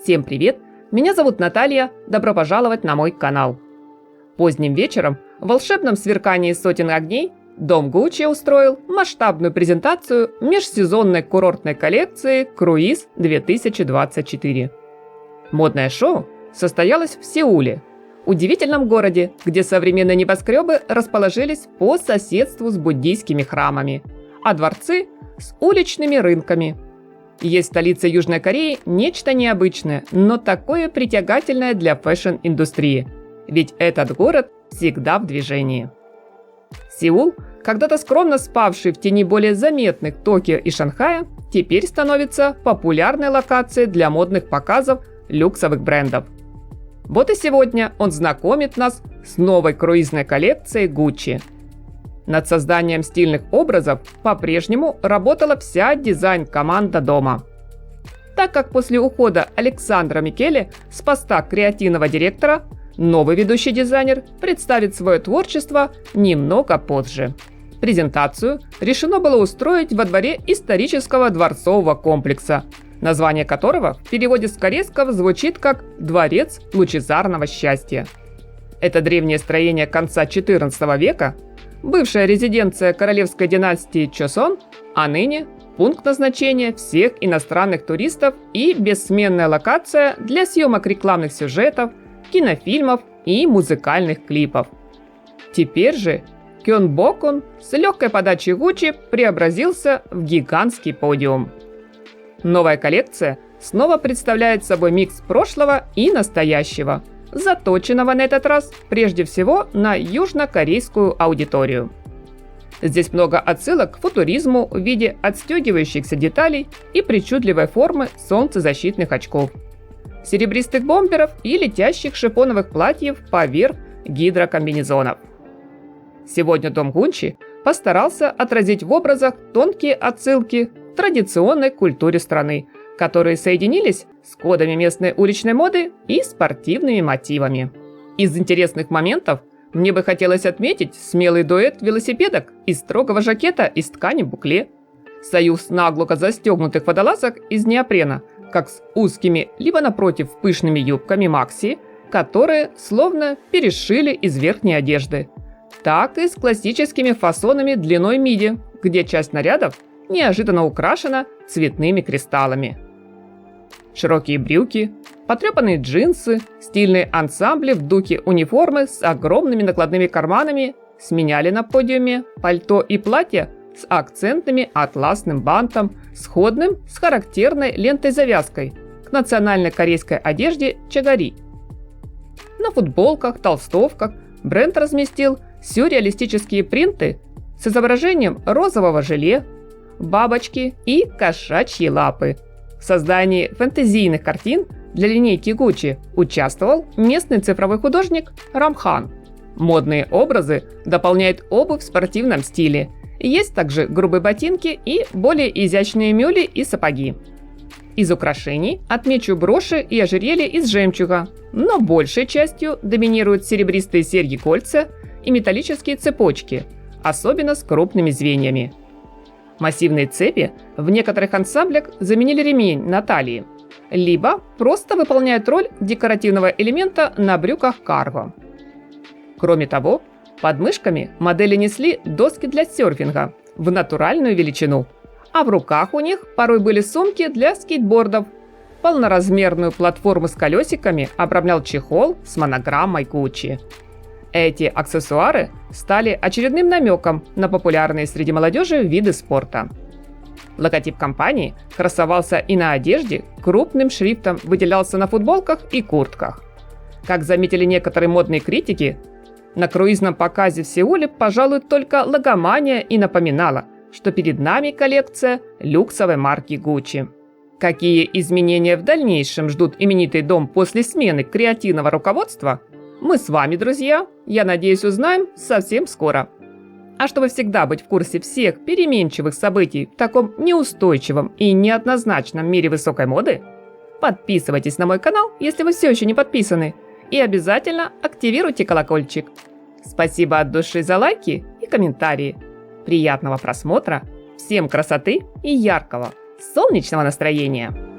Всем привет! Меня зовут Наталья, добро пожаловать на мой канал. Поздним вечером, в волшебном сверкании сотен огней, Дом Гуччи устроил масштабную презентацию межсезонной курортной коллекции «Круиз-2024». Модное шоу состоялось в Сеуле, удивительном городе, где современные небоскребы расположились по соседству с буддийскими храмами, а дворцы – с уличными рынками. Есть в столице Южной Кореи нечто необычное, но такое притягательное для фэшн-индустрии. Ведь этот город всегда в движении. Сеул, когда-то скромно спавший в тени более заметных Токио и Шанхая, теперь становится популярной локацией для модных показов люксовых брендов. Вот и сегодня он знакомит нас с новой круизной коллекцией Gucci. Над созданием стильных образов по-прежнему работала вся дизайн-команда дома. Так как после ухода Александра Микеле с поста креативного директора, новый ведущий дизайнер представит свое творчество немного позже. Презентацию решено было устроить во дворе исторического дворцового комплекса, название которого в переводе с корейского звучит как «Дворец лучезарного счастья». Это древнее строение конца XIV века, бывшая резиденция королевской династии Чосон, а ныне пункт назначения всех иностранных туристов и бессменная локация для съемок рекламных сюжетов, кинофильмов и музыкальных клипов. Теперь же Кёнбокун с легкой подачей Gucci преобразился в гигантский подиум. Новая коллекция снова представляет собой микс прошлого и настоящего, заточенного на этот раз прежде всего на южнокорейскую аудиторию. Здесь много отсылок к футуризму в виде отстегивающихся деталей и причудливой формы солнцезащитных очков, серебристых бомберов и летящих шифоновых платьев поверх гидрокомбинезонов. Сегодня Дом Гуччи постарался отразить в образах тонкие отсылки к традиционной культуре страны, которые соединились с кодами местной уличной моды и спортивными мотивами. Из интересных моментов мне бы хотелось отметить смелый дуэт велосипедок из строгого жакета из ткани букле, союз наглухо застегнутых водолазок из неопрена, как с узкими, либо напротив пышными юбками макси, которые словно перешили из верхней одежды, так и с классическими фасонами длиной миди, где часть нарядов неожиданно украшена цветными кристаллами. Широкие брюки, потрепанные джинсы, стильные ансамбли в духе униформы с огромными накладными карманами сменяли на подиуме пальто и платья с акцентными атласным бантом, сходным с характерной лентой-завязкой к национальной корейской одежде чагари. На футболках, толстовках бренд разместил сюрреалистические принты с изображением розового желе, бабочки и кошачьи лапы. В создании фэнтезийных картин для линейки Gucci участвовал местный цифровой художник Рамхан. Модные образы дополняют обувь в спортивном стиле. Есть также грубые ботинки и более изящные мюли и сапоги. Из украшений отмечу броши и ожерелья из жемчуга, но большей частью доминируют серебристые серьги-кольца и металлические цепочки, особенно с крупными звеньями. Массивные цепи в некоторых ансамблях заменили ремень на талии, либо просто выполняют роль декоративного элемента на брюках карго. Кроме того, под мышками модели несли доски для серфинга в натуральную величину, а в руках у них порой были сумки для скейтбордов. Полноразмерную платформу с колесиками обрамлял чехол с монограммой Gucci. Эти аксессуары стали очередным намеком на популярные среди молодежи виды спорта. Логотип компании красовался и на одежде, крупным шрифтом выделялся на футболках и куртках. Как заметили некоторые модные критики, на круизном показе в Сеуле, пожалуй, только логомания и напоминала, что перед нами коллекция люксовой марки Gucci. Какие изменения в дальнейшем ждут именитый дом после смены креативного руководства, мы с вами, друзья, я надеюсь, узнаем совсем скоро. А чтобы всегда быть в курсе всех переменчивых событий в таком неустойчивом и неоднозначном мире высокой моды, подписывайтесь на мой канал, если вы все еще не подписаны, и обязательно активируйте колокольчик. Спасибо от души за лайки и комментарии. Приятного просмотра, всем красоты и яркого, солнечного настроения!